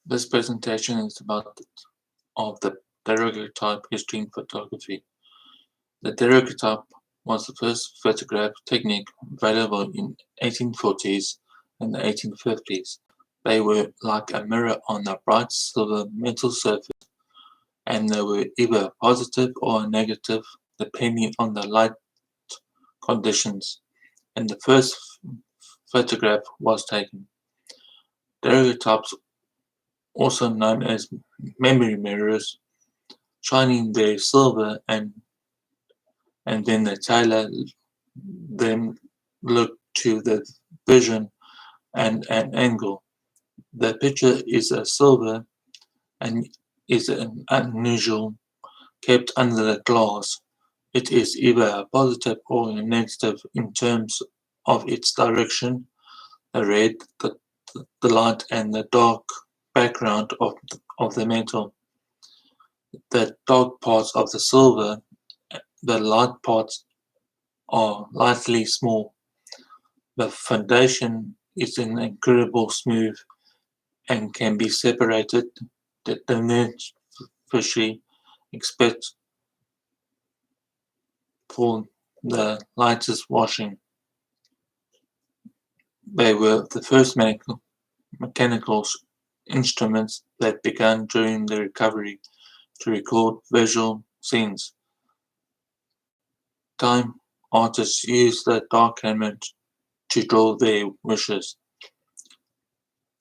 This presentation is about the daguerreotype history in photography. The daguerreotype was the first photograph technique available in 1840s and the 1850s. They were like a mirror on a bright silver metal surface, and they were either positive or negative depending on the light conditions, and the first photograph was taken. Daguerreotypes, also known as memory mirrors, shining their silver and then the tailor then look to the vision and an angle. The picture is a silver and is an unusual kept under the glass. It is either a positive or a negative in terms of its direction, the red, the light and the dark background of the metal. The dark parts of the silver, the light parts are lightly small. The foundation is incredibly smooth and can be separated diminutively except for the lightest washing. They were the first mechanical instruments that began during the recovery to record visual scenes. Time artists used the dark camera to draw their wishes.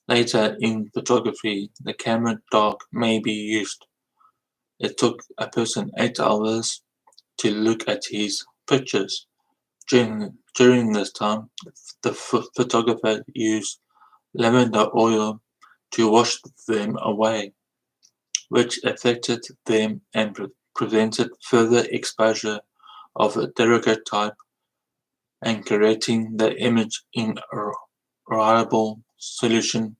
Later in photography, the camera dark may be used. It took a person 8 hours to look at his pictures. During this time, the photographer used lavender oil to wash them away, which affected them and prevented further exposure of a daguerreotype and creating the image in a reliable solution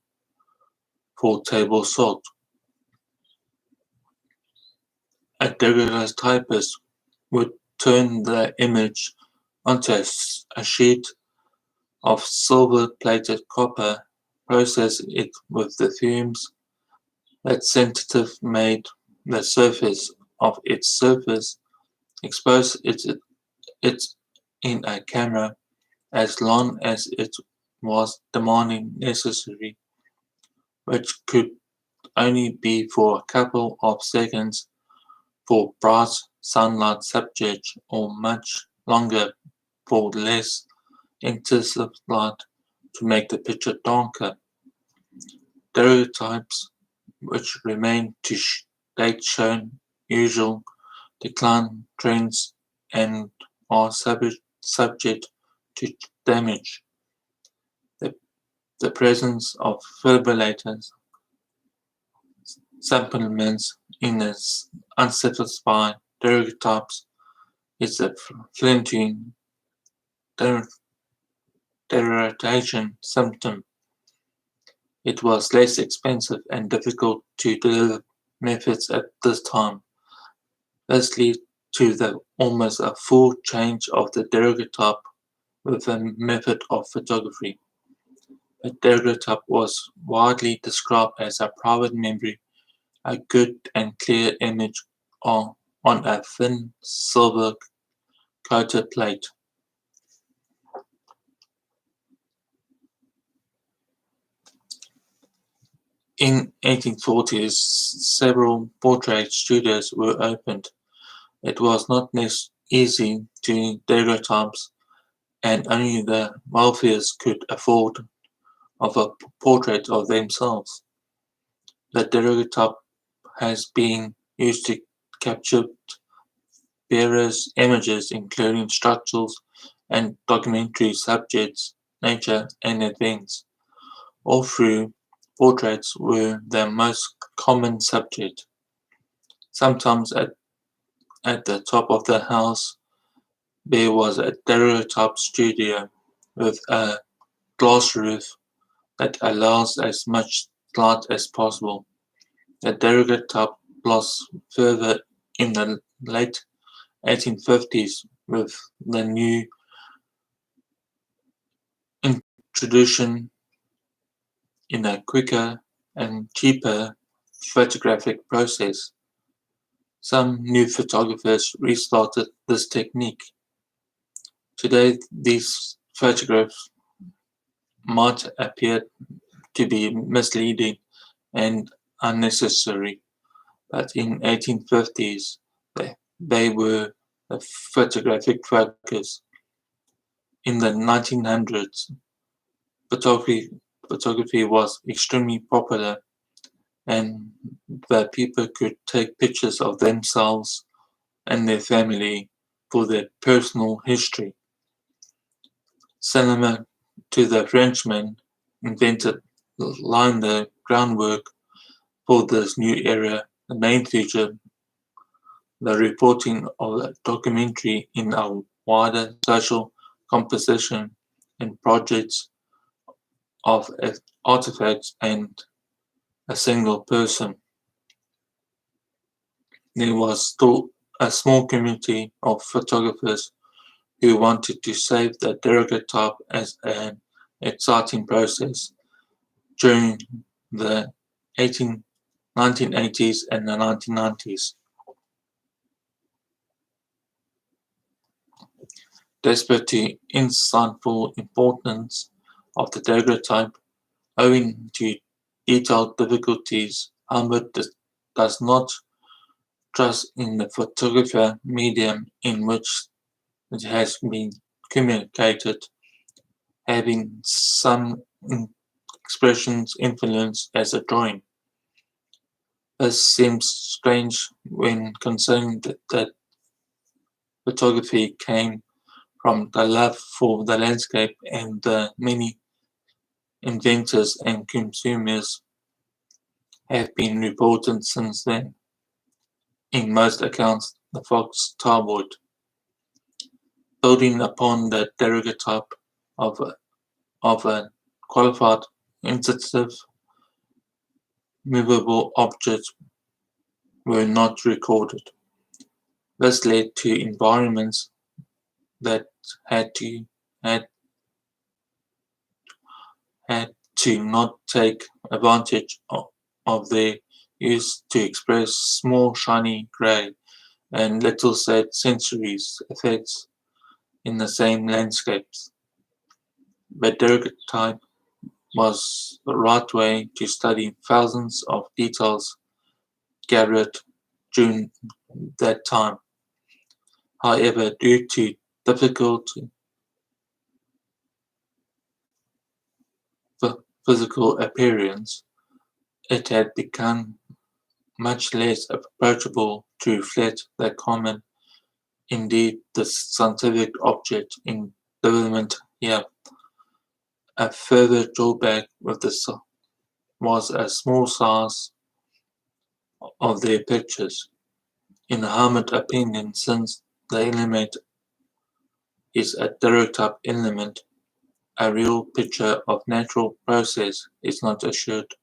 for table salt. A daguerreotypist would turn the image onto a sheet of silver-plated copper, process it with the fumes that sensitive made the surface of its surface, expose it in a camera as long as it was demanding necessary, which could only be for a couple of seconds for bright sunlight subjects or much longer for less intensive light to make the picture darker. Daguerreotypes, which remain to date, show usual decline trends and are subject to damage. The presence of fibrillators supplements in its unsatisfied daguerreotypes is a flinting deterioration symptom. It was less expensive and difficult to develop methods at this time. This led to the almost a full change of the daguerreotype with a method of photography. The daguerreotype was widely described as a private memory, a good and clear image on a thin silver coated plate. In 1840s, several portrait studios were opened. It was not easy to daguerreotypes, and only the wealthiest could afford of a portrait of themselves. The daguerreotype has been used to capture various images including structures and documentary subjects, nature and events. All through portraits were the most common subject. Sometimes at the top of the house there was a daguerreotype studio with a glass roof that allows as much light as possible. The daguerreotype blossomed further in the late 1850s with the new introduction in a quicker and cheaper photographic process. Some new photographers restarted this technique. Today, these photographs might appear to be misleading and unnecessary, but in 1850s they were a photographic focus. In the 1900s, photography was extremely popular, and that people could take pictures of themselves and their family for their personal history. Similar to the Frenchmen invented laying the groundwork for this new era, the main feature, the reporting of a documentary in a wider social composition and projects of artifacts and a single person. There was still a small community of photographers who wanted to save the daguerreotype as an exciting process during the 1980s and the 1990s. Despite the insightful importance of the daguerreotype, owing to detailed difficulties, Albert does not trust in the photography medium in which it has been communicated, having some expressions influenced as a drawing. This seems strange when considering that photography came from the love for the landscape and the many inventors and consumers have been reported since then. In most accounts, the fox tarboard, building upon the daguerreotype of a qualified, insensitive, movable object were not recorded. This led to environments that had to not take advantage of their use to express small shiny grey and little sad sensories effects in the same landscapes. But daguerreotype was the right way to study thousands of details gathered during that time. However, due to difficult physical appearance, it had become much less approachable to reflect the common, indeed the scientific object in development here. A further drawback with this was a small size of their pictures. In Ahmed's opinion, since the element is a daguerreotype element, a real picture of natural process is not assured.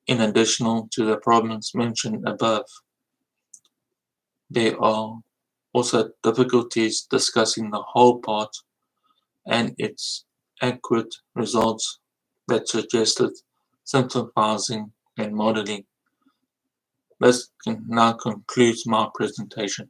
In addition to the problems mentioned above, there are also difficulties discussing the whole part and its accurate results that suggested simplifying and modeling. This now concludes my presentation.